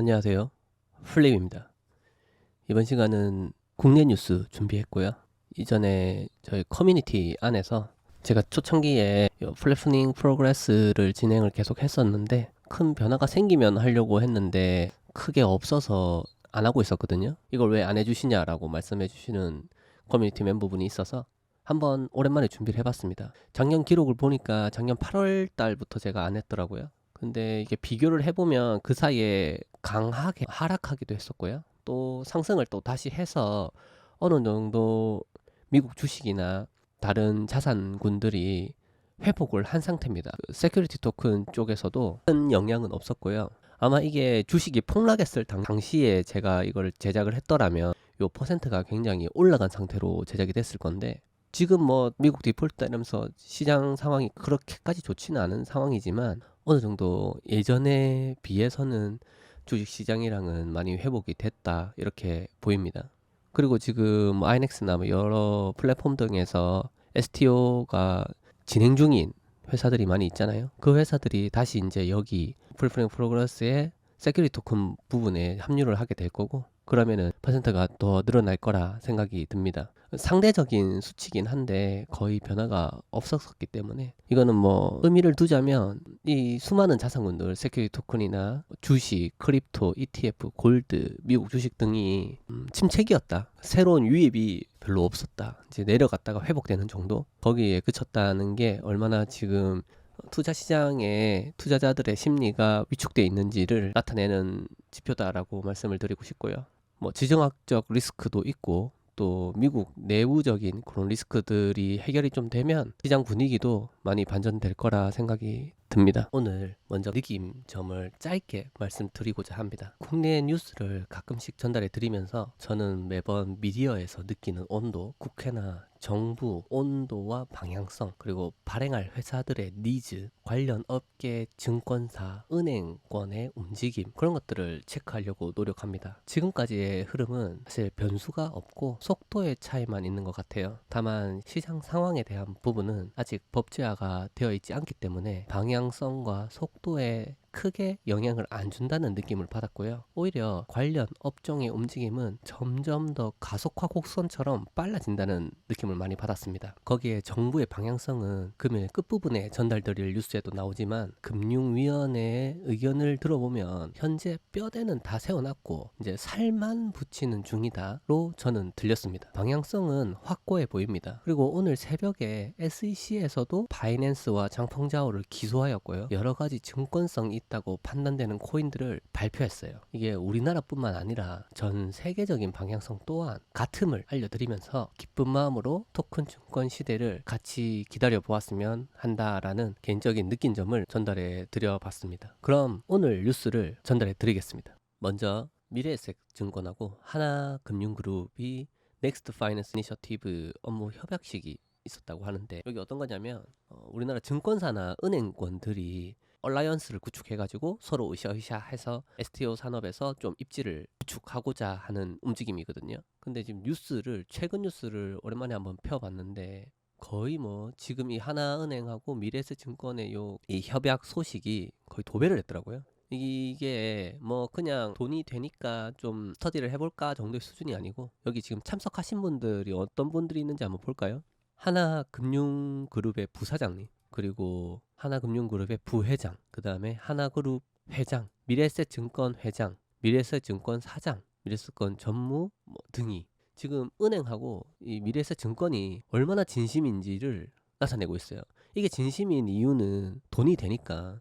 안녕하세요. 플립입니다. 이번 시간은 국내 뉴스 준비했고요. 이전에 저희 커뮤니티 안에서 제가 초창기에 플래프닝 프로그레스를 진행을 계속 했었는데 큰 변화가 생기면 하려고 했는데 크게 없어서 안 하고 있었거든요. 이걸 왜 안 해주시냐라고 말씀해 주시는 커뮤니티 멤버분이 있어서 한번 오랜만에 준비를 해봤습니다. 작년 기록을 보니까 작년 8월 달부터 제가 안 했더라고요. 근데 이게 비교를 해보면 그 사이에 강하게 하락하기도 했었고요. 또 상승을 또 다시 해서 어느 정도 미국 주식이나 다른 자산군들이 회복을 한 상태입니다. 세큐리티 토큰 쪽에서도 큰 영향은 없었고요. 아마 이게 주식이 폭락했을 당시에 제가 이걸 제작을 했더라면 요 퍼센트가 굉장히 올라간 상태로 제작이 됐을 건데 지금 뭐 미국 디폴트 이러면서 시장 상황이 그렇게까지 좋지는 않은 상황이지만 어느 정도 예전에 비해서는 주식시장이랑은 많이 회복이 됐다 이렇게 보입니다. 그리고 지금 뭐 아이넥스나 뭐 여러 플랫폼 등에서 STO가 진행 중인 회사들이 많이 있잖아요. 그 회사들이 다시 이제 여기 풀프랭 프로그레스의 세큐리티 토큰 부분에 합류를 하게 될 거고 그러면은 퍼센트가 더 늘어날 거라 생각이 듭니다. 상대적인 수치긴 한데 거의 변화가 없었기 때문에 이거는 뭐 의미를 두자면 이 수많은 자산군들 세큐리티 토큰이나 주식, 크립토, ETF, 골드, 미국 주식 등이 침체기였다. 새로운 유입이 별로 없었다. 이제 내려갔다가 회복되는 정도? 거기에 그쳤다는 게 얼마나 지금 투자 시장에 투자자들의 심리가 위축되어 있는지를 나타내는 지표다라고 말씀을 드리고 싶고요. 뭐 지정학적 리스크도 있고 또 미국 내부적인 그런 리스크들이 해결이 좀 되면 시장 분위기도 많이 반전될 거라 생각이 듭니다. 오늘 먼저 느낀 점을 짧게 말씀드리고자 합니다. 국내 뉴스를 가끔씩 전달해 드리면서 저는 매번 미디어에서 느끼는 온도, 국회나 정부 온도와 방향성, 그리고 발행할 회사들의 니즈, 관련 업계, 증권사, 은행권의 움직임, 그런 것들을 체크하려고 노력합니다. 지금까지의 흐름은 사실 변수가 없고 속도의 차이만 있는 것 같아요. 다만 시장 상황에 대한 부분은 아직 법제화가 되어 있지 않기 때문에 방향성과 속도에 크게 영향을 안 준다는 느낌을 받았고요. 오히려 관련 업종의 움직임은 점점 더 가속화 곡선처럼 빨라진다는 느낌을 많이 받았습니다. 거기에 정부의 방향성은 금일 끝부분에 전달드릴 뉴스에도 나오지만 금융위원회의 의견을 들어보면 현재 뼈대는 다 세워놨고 이제 살만 붙이는 중이다로 저는 들렸습니다. 방향성은 확고해 보입니다. 그리고 오늘 새벽에 SEC에서도 바이낸스와 장펑자오를 기소하였고요. 여러 가지 증권성이 있다고 판단되는 코인들을 발표했어요. 이게 우리나라뿐만 아니라 전 세계적인 방향성 또한 같음을 알려드리면서 기쁜 마음으로 토큰 증권 시대를 같이 기다려 보았으면 한다라는 개인적인 느낀 점을 전달해 드려 봤습니다. 그럼 오늘 뉴스를 전달해 드리겠습니다. 먼저 미래에셋 증권하고 하나금융그룹이 넥스트 파이낸스 이니셔티브 업무 협약식이 있었다고 하는데 여기 어떤 거냐면 우리나라 증권사나 은행권들이 얼라이언스를 구축해가지고 서로 으쌰으쌰 해서 STO 산업에서 좀 입지를 구축하고자 하는 움직임이거든요. 근데 지금 최근 뉴스를 오랜만에 한번 펴봤는데 거의 뭐 지금 이 하나은행하고 미래에셋 증권의 이 협약 소식이 거의 도배를 했더라고요. 이게 뭐 그냥 돈이 되니까 좀 스터디를 해볼까 정도의 수준이 아니고 여기 지금 참석하신 분들이 어떤 분들이 있는지 한번 볼까요? 하나금융그룹의 부사장님, 그리고 하나금융그룹의 부회장, 그 다음에 하나그룹 회장, 미래에셋증권 회장, 미래에셋증권 사장, 미래에셋증권 전무 등이 지금 은행하고 이 미래에셋증권이 얼마나 진심인지를 나타내고 있어요. 이게 진심인 이유는 돈이 되니까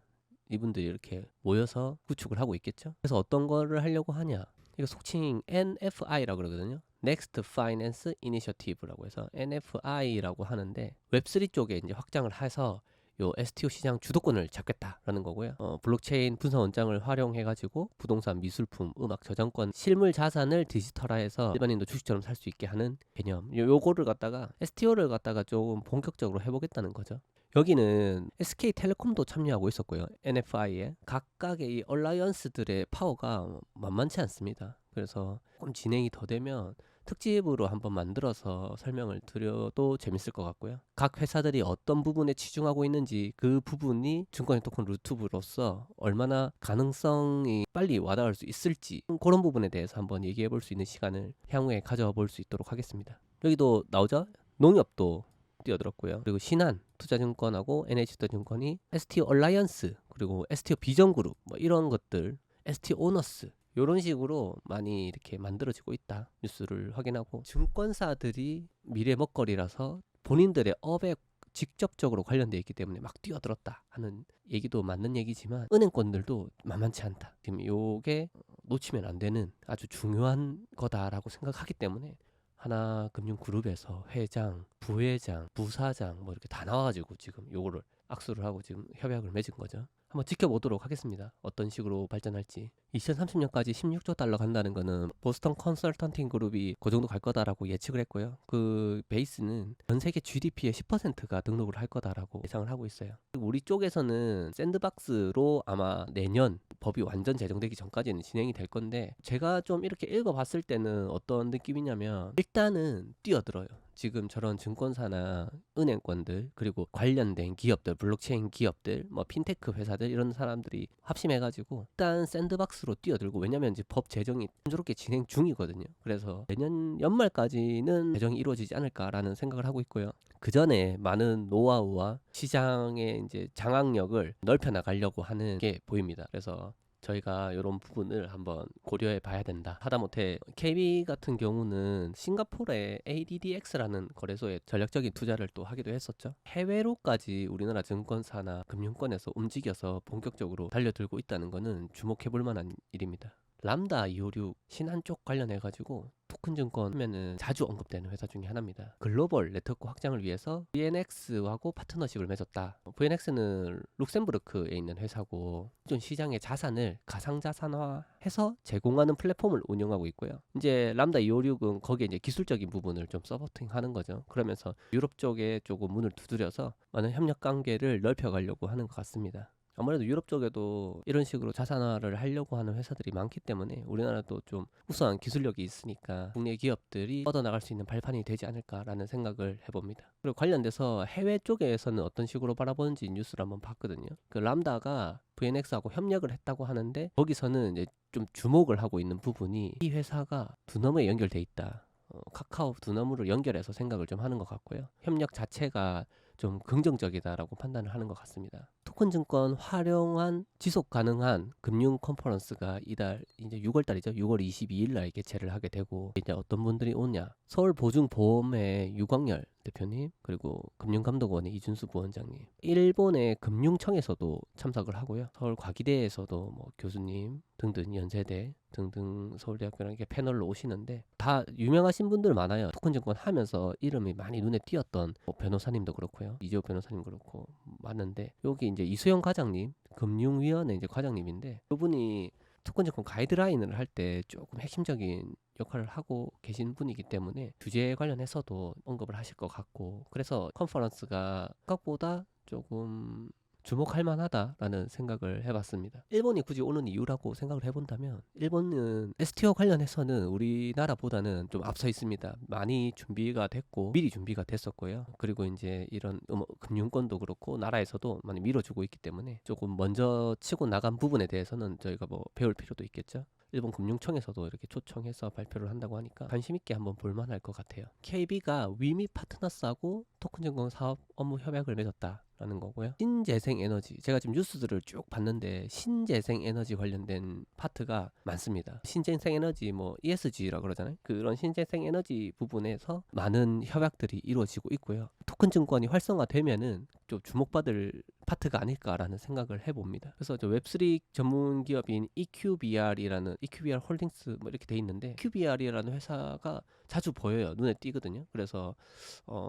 이분들이 이렇게 모여서 구축을 하고 있겠죠. 그래서 어떤 거를 하려고 하냐, 이거 속칭 NFI라고 그러거든요. Next Finance Initiative라고 해서 NFI라고 하는데 웹3 쪽에 이제 확장을 해서 요 STO 시장 주도권을 잡겠다라는 거고요. 블록체인 분석 원장을 활용해가지고 부동산, 미술품, 음악, 저작권, 실물 자산을 디지털화해서 일반인도 주식처럼 살 수 있게 하는 개념. 요거를 갖다가 STO를 갖다가 조금 본격적으로 해보겠다는 거죠. 여기는 SK텔레콤도 참여하고 있었고요. NFI에 각각의 이 얼라이언스들의 파워가 만만치 않습니다. 그래서 조금 진행이 더 되면 특집으로 한번 만들어서 설명을 드려도 재밌을 것 같고요. 각 회사들이 어떤 부분에 치중하고 있는지, 그 부분이 증권의 토큰 루트부로서 얼마나 가능성이 빨리 와닿을 수 있을지, 그런 부분에 대해서 한번 얘기해 볼 수 있는 시간을 향후에 가져와 볼 수 있도록 하겠습니다. 여기도 나오죠? 농협도 뛰어들었고요. 그리고 신한 투자증권하고 NH투자증권이 ST 얼라이언스, 그리고 ST 비전그룹, 뭐 이런 것들, ST 오너스, 이런 식으로 많이 이렇게 만들어지고 있다 뉴스를 확인하고, 증권사들이 미래 먹거리라서 본인들의 업에 직접적으로 관련되어 있기 때문에 막 뛰어들었다 하는 얘기도 맞는 얘기지만, 은행권들도 만만치 않다. 지금 요게 놓치면 안 되는 아주 중요한 거다라고 생각하기 때문에 하나금융그룹에서 회장, 부회장, 부사장 뭐 이렇게 다 나와가지고 지금 요거를 악수를 하고 지금 협약을 맺은 거죠. 한번 지켜보도록 하겠습니다. 어떤 식으로 발전할지. 2030년까지 16조 달러 간다는 거는 보스턴 컨설턴팅 그룹이 그 정도 갈 거다라고 예측을 했고요. 그 베이스는 전 세계 GDP의 10%가 등록을 할 거다라고 예상을 하고 있어요. 그리고 우리 쪽에서는 샌드박스로 아마 내년 법이 완전 제정되기 전까지는 진행이 될 건데, 제가 좀 이렇게 읽어봤을 때는 어떤 느낌이냐면, 일단은 뛰어들어요. 지금 저런 증권사나 은행권들, 그리고 관련된 기업들, 블록체인 기업들, 뭐 핀테크 회사들, 이런 사람들이 합심해가지고 일단 샌드박스로 뛰어들고, 왜냐면 이제 법 제정이 순조롭게 진행 중이거든요. 그래서 내년 연말까지는 제정이 이루어지지 않을까라는 생각을 하고 있고요. 그 전에 많은 노하우와 시장의 이제 장악력을 넓혀 나가려고 하는 게 보입니다. 그래서 저희가 이런 부분을 한번 고려해 봐야 된다. 하다못해 KB 같은 경우는 싱가포르의 ADDX라는 거래소에 전략적인 투자를 또 하기도 했었죠. 해외로까지 우리나라 증권사나 금융권에서 움직여서 본격적으로 달려들고 있다는 거는 주목해 볼 만한 일입니다. 람다 256 신한 쪽 관련해가지고 토큰 증권 하면은 자주 언급되는 회사 중에 하나입니다. 글로벌 네트워크 확장을 위해서 VNX하고 파트너십을 맺었다. VNX는 룩셈부르크에 있는 회사고, 기존 시장의 자산을 가상자산화해서 제공하는 플랫폼을 운영하고 있고요. 이제 람다 256은 거기에 이제 기술적인 부분을 좀 서포팅하는 거죠. 그러면서 유럽 쪽에 조금 문을 두드려서 많은 협력 관계를 넓혀가려고 하는 것 같습니다. 아무래도 유럽 쪽에도 이런 식으로 자산화를 하려고 하는 회사들이 많기 때문에 우리나라도 좀 우수한 기술력이 있으니까 국내 기업들이 뻗어나갈 수 있는 발판이 되지 않을까라는 생각을 해봅니다. 그리고 관련돼서 해외 쪽에서는 어떤 식으로 바라보는지 뉴스를 한번 봤거든요. 그 람다가 VNX하고 협력을 했다고 하는데, 거기서는 이제 좀 주목을 하고 있는 부분이 이 회사가 두나무에 연결돼 있다. 카카오 두나무를 연결해서 생각을 좀 하는 것 같고요. 협력 자체가 좀 긍정적이다라고 판단을 하는 것 같습니다. 토큰증권 활용한 지속 가능한 금융 컨퍼런스가 이달 이제 6월 달이죠. 6월 22일 날 개최를 하게 되고, 이제 어떤 분들이 오냐? 서울보증보험의 유광열 대표님, 그리고 금융감독원의 이준수 부원장님, 일본의 금융청에서도 참석을 하고요. 서울과기대에서도 뭐 교수님 등등, 연세대 등등 서울대학교랑 이렇게 패널로 오시는데, 다 유명하신 분들 많아요. 토큰증권 하면서 이름이 많이 눈에 띄었던 뭐 변호사님도 그렇고요, 이재호 변호사님 그렇고 많은데, 여기 이제 이수영 과장님, 금융위원회 이제 과장님인데, 이분이 토큰증권 가이드라인을 할 때 조금 핵심적인 역할을 하고 계신 분이기 때문에 주제에 관련해서도 언급을 하실 것 같고, 그래서 컨퍼런스가 생각보다 조금 주목할 만하다라는 생각을 해봤습니다. 일본이 굳이 오는 이유라고 생각을 해본다면, 일본은 STO 관련해서는 우리나라보다는 좀 앞서 있습니다. 많이 준비가 됐고 미리 준비가 됐었고요. 그리고 이제 이런 금융권도 그렇고 나라에서도 많이 밀어주고 있기 때문에 조금 먼저 치고 나간 부분에 대해서는 저희가 뭐 배울 필요도 있겠죠. 일본 금융청에서도 이렇게 초청해서 발표를 한다고 하니까 관심 있게 한번 볼만할 것 같아요. KB가 위미 파트너스하고 토큰증권 사업 업무 협약을 맺었다라는 거고요. 신재생에너지, 제가 지금 뉴스들을 쭉 봤는데 신재생에너지 관련된 파트가 많습니다. 신재생에너지 뭐 ESG라고 그러잖아요. 그런 신재생에너지 부분에서 많은 협약들이 이루어지고 있고요. 토큰증권이 활성화되면은 좀 주목받을 파트가 아닐까라는 생각을 해봅니다. 그래서 저 웹3 전문 기업인 EQBR이라는, EQBR 홀딩스 뭐 이렇게 돼 있는데, EQBR이라는 회사가 자주 보여요. 눈에 띄거든요. 그래서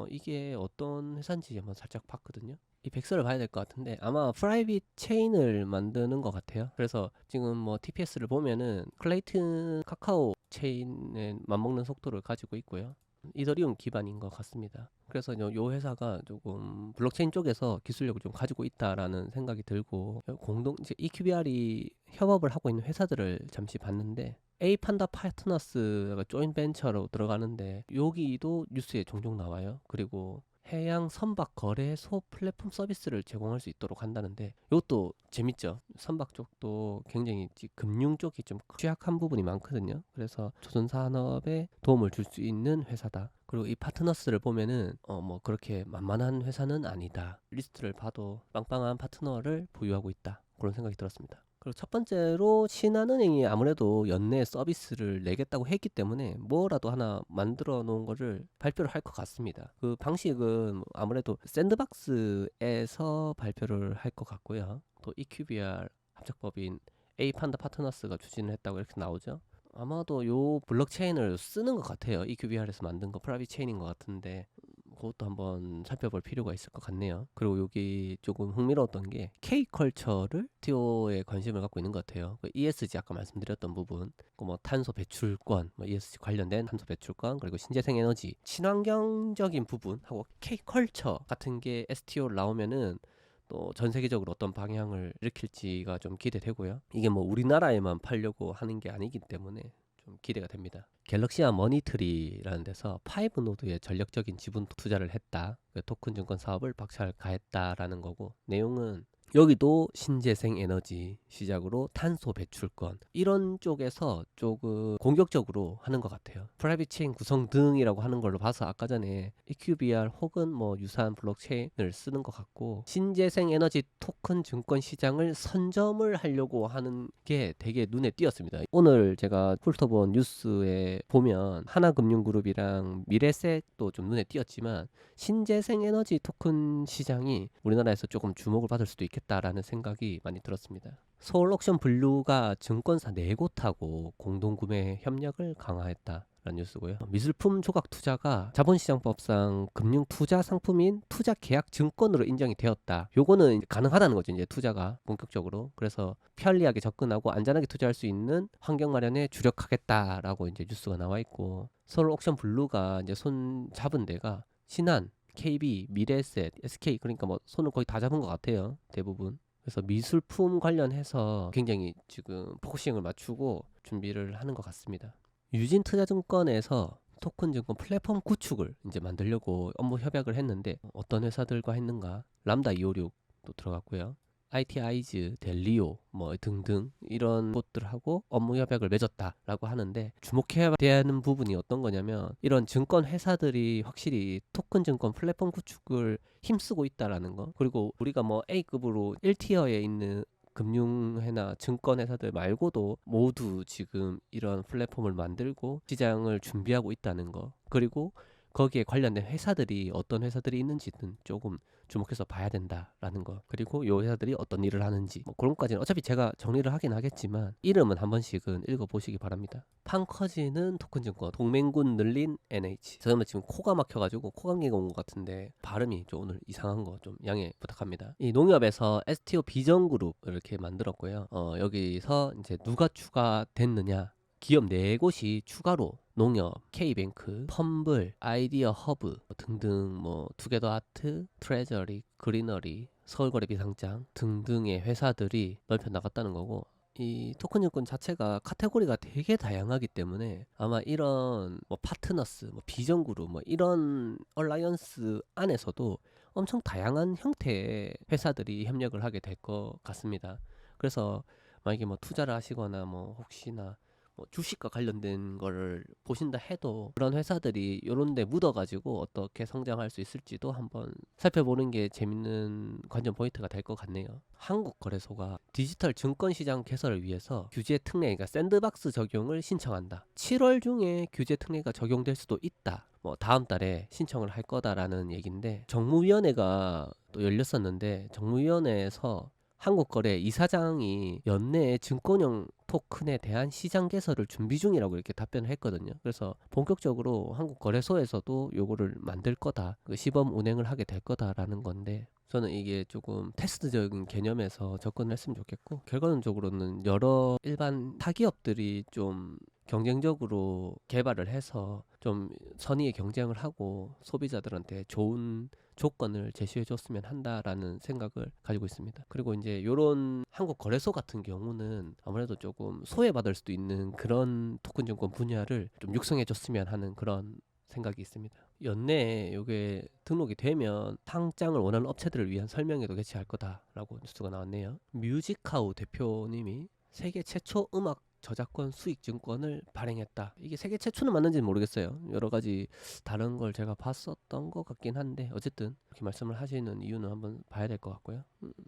이게 어떤 회사인지 한번 살짝 봤거든요. 이 백서를 봐야 될 것 같은데, 아마 프라이빗 체인을 만드는 것 같아요. 그래서 지금 뭐 TPS를 보면은 클레이튼 카카오 체인에 맞먹는 속도를 가지고 있고요. 이더리움 기반인 것 같습니다. 그래서 요 회사가 조금 블록체인 쪽에서 기술력을 좀 가지고 있다라는 생각이 들고, 공동 이제 EQBR이 협업을 하고 있는 회사들을 잠시 봤는데, 에이판다 파트너스가 조인 벤처로 들어가는데 여기도 뉴스에 종종 나와요. 그리고 해양 선박 거래소 플랫폼 서비스를 제공할 수 있도록 한다는데, 이것도 재밌죠. 선박 쪽도 굉장히 금융 쪽이 좀 취약한 부분이 많거든요. 그래서 조선 산업에 도움을 줄 수 있는 회사다. 그리고 이 파트너스를 보면은 뭐 그렇게 만만한 회사는 아니다. 리스트를 봐도 빵빵한 파트너를 보유하고 있다. 그런 생각이 들었습니다. 그리고 첫 번째로 신한은행이 아무래도 연내 서비스를 내겠다고 했기 때문에 뭐라도 하나 만들어 놓은 거를 발표를 할 것 같습니다. 그 방식은 아무래도 샌드박스에서 발표를 할 것 같고요. 또 EQBR 합작법인 A판다 파트너스가 추진을 했다고 이렇게 나오죠. 아마도 요 블록체인을 쓰는 것 같아요. EQBR에서 만든 거 프라이빗 체인인 것 같은데, 그것도 한번 살펴볼 필요가 있을 것 같네요. 그리고 여기 조금 흥미로웠던 게 K컬처를 TO에 관심을 갖고 있는 것 같아요. 그 ESG 아까 말씀드렸던 부분, 뭐 탄소 배출권, 뭐 ESG 관련된 탄소 배출권, 그리고 신재생 에너지, 친환경적인 부분하고 K컬처 같은 게 STO를 나오면은 또 전 세계적으로 어떤 방향을 일으킬지가 좀 기대되고요. 이게 뭐 우리나라에만 팔려고 하는 게 아니기 때문에 좀 기대가 됩니다. 갤럭시아 머니트리라는 데서 5노드에 전력적인 지분 투자를 했다. 그 토큰 증권 사업을 박차를 가했다라는 거고, 내용은 여기도 신재생 에너지 시작으로 탄소 배출권 이런 쪽에서 조금 공격적으로 하는 것 같아요. 프라이빗 체인 구성 등이라고 하는 걸로 봐서 아까 전에 EQBR 혹은 뭐 유사한 블록체인을 쓰는 것 같고, 신재생 에너지 토큰 증권 시장을 선점을 하려고 하는 게 되게 눈에 띄었습니다. 오늘 제가 훑어본 뉴스에 보면 하나금융그룹이랑 미래셋도 좀 눈에 띄었지만, 신재생 에너지 토큰 시장이 우리나라에서 조금 주목을 받을 수도 있겠다라는 생각이 많이 들었습니다. 서울옥션 블루가 증권사 4곳하고 공동구매 협력을 강화했다. 라는 뉴스고요. 미술품 조각 투자가 자본시장법상 금융투자 상품인 투자 계약 증권으로 인정이 되었다. 요거는 가능하다는 거죠. 이제 투자가 본격적으로. 그래서 편리하게 접근하고 안전하게 투자할 수 있는 환경 마련에 주력하겠다라고 이제 뉴스가 나와 있고, 서울 옥션 블루가 이제 손 잡은 데가 신한, KB, 미래에셋, SK, 그러니까 뭐 손을 거의 다 잡은 것 같아요. 대부분. 그래서 미술품 관련해서 굉장히 지금 포커싱을 맞추고 준비를 하는 것 같습니다. 유진투자증권에서 토큰 증권 플랫폼 구축을 이제 만들려고 업무 협약을 했는데, 어떤 회사들과 했는가? 람다 256도 들어갔고요. IT아이즈, 델리오 뭐 등등 이런 곳들하고 업무 협약을 맺었다라고 하는데, 주목해야 되는 부분이 어떤 거냐면, 이런 증권 회사들이 확실히 토큰 증권 플랫폼 구축을 힘쓰고 있다라는 거, 그리고 우리가 뭐 A급으로 1티어에 있는 금융회나 증권회사들 말고도 모두 지금 이런 플랫폼을 만들고 시장을 준비하고 있다는 거, 그리고 거기에 관련된 회사들이 어떤 회사들이 있는지는 조금 주목해서 봐야 된다라는 거, 그리고 이 회사들이 어떤 일을 하는지, 뭐 그런 것까지는 어차피 제가 정리를 하긴 하겠지만 이름은 한 번씩은 읽어보시기 바랍니다. 판 커지는 토큰증권, 동맹군 늘린 NH. 저는 지금 코가 막혀가지고 코감기가 온 것 같은데 발음이 좀 오늘 이상한 거 좀 양해 부탁합니다. 이 농협에서 STO 비전그룹 이렇게 만들었고요. 여기서 이제 누가 추가됐느냐, 기업 4곳이 추가로 농협, K뱅크, 펌블, 아이디어 허브 등등, 뭐 투게더 아트, 트레저리, 그리너리, 서울거래 비상장 등등의 회사들이 넓혀 나갔다는 거고, 이 토큰 증권 자체가 카테고리가 되게 다양하기 때문에 아마 이런 뭐 파트너스, 뭐 비전그룹, 뭐 이런 얼라이언스 안에서도 엄청 다양한 형태의 회사들이 협력을 하게 될 것 같습니다. 그래서 만약에 뭐 투자를 하시거나 뭐 혹시나 뭐 주식과 관련된 거를 보신다 해도 그런 회사들이 이런 데 묻어가지고 어떻게 성장할 수 있을지도 한번 살펴보는 게 재밌는 관전 포인트가 될 것 같네요. 한국거래소가 디지털 증권시장 개설을 위해서 규제 특례, 그러니까 샌드박스 적용을 신청한다. 7월 중에 규제 특례가 적용될 수도 있다. 뭐 다음 달에 신청을 할 거다라는 얘기인데, 정무위원회가 또 열렸었는데 정무위원회에서 한국거래 이사장이 연내에 증권형 토큰에 대한 시장 개설을 준비 중이라고 이렇게 답변을 했거든요. 그래서 본격적으로 한국거래소에서도 요거를 만들 거다, 그 시범 운행을 하게 될 거다라는 건데, 저는 이게 조금 테스트적인 개념에서 접근을 했으면 좋겠고, 결과론적으로는 여러 일반 타기업들이 좀 경쟁적으로 개발을 해서 좀 선의의 경쟁을 하고 소비자들한테 좋은 조건을 제시해 줬으면 한다라는 생각을 가지고 있습니다. 그리고 이제 요런 한국 거래소 같은 경우는 아무래도 조금 소외받을 수도 있는 그런 토큰 증권 분야를 좀 육성해 줬으면 하는 그런 생각이 있습니다. 연내에 이게 등록이 되면 상장을 원하는 업체들을 위한 설명회도 개최할 거다라고 뉴스가 나왔네요. 뮤직하우 대표님이 세계 최초 음악 저작권 수익 증권을 발행했다. 이게 세계 최초는 맞는지는 모르겠어요. 여러 가지 다른 걸 제가 봤었던 것 같긴 한데 어쨌든 이렇게 말씀을 하시는 이유는 한번 봐야 될 것 같고요.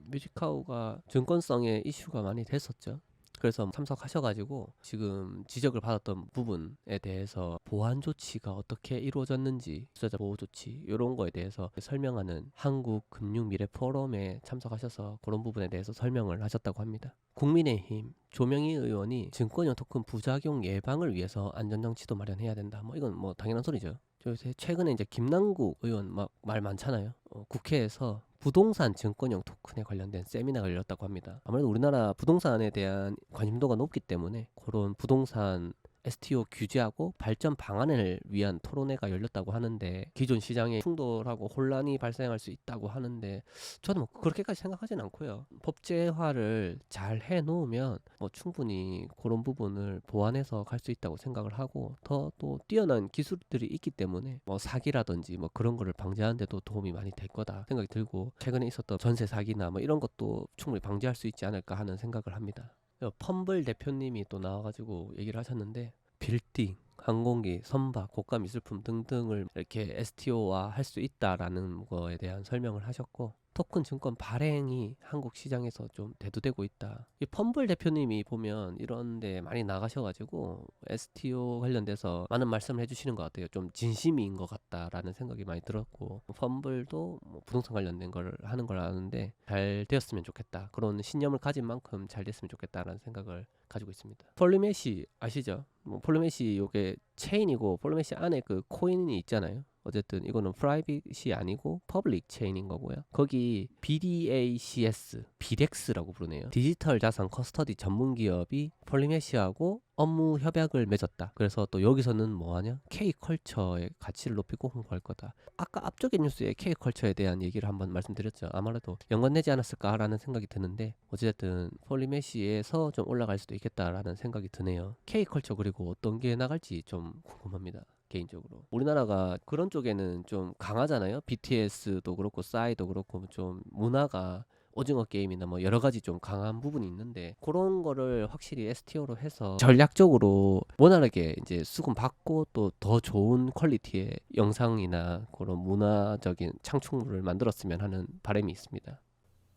뮤직하우가 증권성의 이슈가 많이 됐었죠. 그래서 참석하셔가지고 지금 지적을 받았던 부분에 대해서 보안 조치가 어떻게 이루어졌는지, 투자자 보호 조치 이런 거에 대해서 설명하는 한국금융미래 포럼에 참석하셔서 그런 부분에 대해서 설명을 하셨다고 합니다. 국민의힘 조명희 의원이 증권형 토큰 부작용 예방을 위해서 안전장치도 마련해야 된다. 뭐 이건 뭐 당연한 소리죠. 요새 최근에 이제 김남국 의원 막 말 많잖아요. 국회에서 부동산 증권형 토큰에 관련된 세미나가 열렸다고 합니다. 아무래도 우리나라 부동산에 대한 관심도가 높기 때문에 그런 부동산 STO 규제하고 발전 방안을 위한 토론회가 열렸다고 하는데 기존 시장에 충돌하고 혼란이 발생할 수 있다고 하는데 저는 뭐 그렇게까지 생각하진 않고요. 법제화를 잘 해놓으면 뭐 충분히 그런 부분을 보완해서 갈 수 있다고 생각을 하고 더 또 뛰어난 기술들이 있기 때문에 뭐 사기라든지 뭐 그런 거를 방지하는 데도 도움이 많이 될 거다 생각이 들고 최근에 있었던 전세 사기나 뭐 이런 것도 충분히 방지할 수 있지 않을까 하는 생각을 합니다. 펌블 대표님이 또 나와가지고 얘기를 하셨는데 빌딩, 항공기, 선박, 고가 미술품 등등을 이렇게 STO화 할 수 있다라는 거에 대한 설명을 하셨고 토큰 증권 발행이 한국 시장에서 좀 대두되고 있다. 이 펌블 대표님이 보면 이런 데 많이 나가셔가지고 STO 관련돼서 많은 말씀을 해주시는 것 같아요. 좀 진심인 것 같다라는 생각이 많이 들었고 펌블도 뭐 부동산 관련된 걸 하는 걸 아는데 잘 되었으면 좋겠다. 그런 신념을 가진 만큼 잘 됐으면 좋겠다라는 생각을 가지고 있습니다. 폴리메시 아시죠? 뭐 폴리메시 요게 체인이고 폴리메시 안에 그 코인이 있잖아요. 어쨌든 이거는 프라이빗이 아니고 퍼블릭 체인인 거고요. 거기 BDACS, 비덱스라고 부르네요. 디지털 자산 커스터디 전문 기업이 폴리메시하고 업무 협약을 맺었다. 그래서 또 여기서는 뭐하냐? K컬처의 가치를 높이고 홍보할 거다. 아까 앞쪽의 뉴스에 K컬처에 대한 얘기를 한번 말씀드렸죠. 아무래도 연관되지 않았을까라는 생각이 드는데 어쨌든 폴리메시에서 좀 올라갈 수도 있겠다라는 생각이 드네요. K컬처 그리고 어떤 게 나갈지 좀 궁금합니다. 개인적으로 우리나라가 그런 쪽에는 좀 강하잖아요. BTS도 그렇고 싸이도 그렇고 좀 문화가 오징어 게임이나 뭐 여러 가지 좀 강한 부분이 있는데 그런 거를 확실히 STO로 해서 전략적으로 원활하게 이제 수금 받고 또 더 좋은 퀄리티의 영상이나 그런 문화적인 창출물을 만들었으면 하는 바람이 있습니다.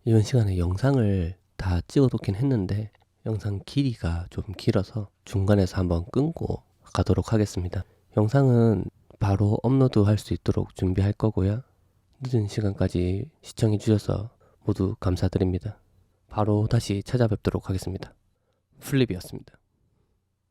이번 시간에 영상을 다 찍어놓긴 했는데 영상 길이가 좀 길어서 중간에서 한번 끊고 가도록 하겠습니다. 영상은 바로 업로드할 수 있도록 준비할 거고요. 늦은 시간까지 시청해 주셔서 모두 감사드립니다. 바로 다시 찾아뵙도록 하겠습니다. 플립이었습니다.